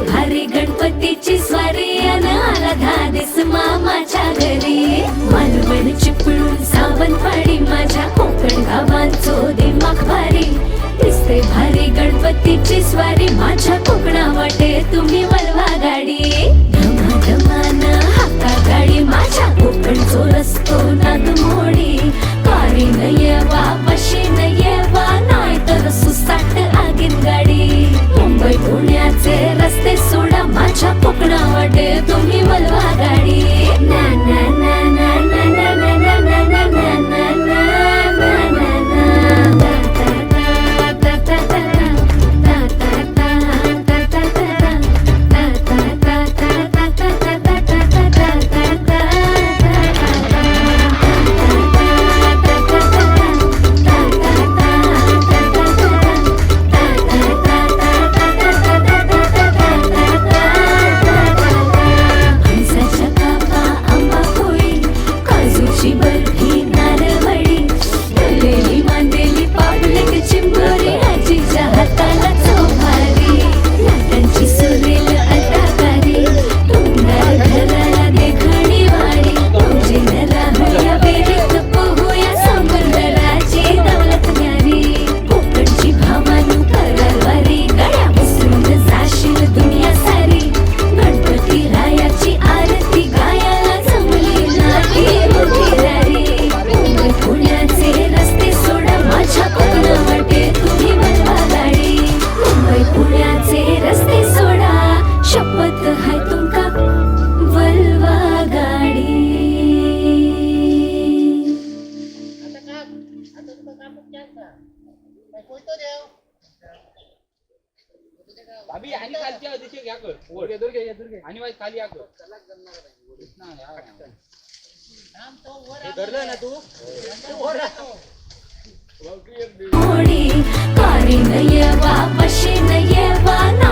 भारी गणपतीची स्वारी अन आला धादिस मामाच्या घरी मालवण चिपळूण सावंतवाडी माझ्या कोकण गावांचो दिमाग भारी दिसते भारी गणपतीची स्वारी माझ्या कोकणा वाटे तुम्ही वळवा गाडी धमा धमान हाका गाडी माझ्या कोकणचो रस्तो नाद मोडी कारी न येवा पशी न येवा नाही तर सुसाट आगीन गाडी मुंबई पुण्याचे रस्ते सोडा माझ्या कोकणा वाटे तुम्ही वळवा गाडी ना ना ना ना ना ना ना ना ना ना ना ना ना अभी आणि खालच्या दिशे घ्या कर वर दूर घे आणि वाई खाली या कर ना यार काम तो वर धरलं ना तू वर मोडी कारी न येवा पशी न येवा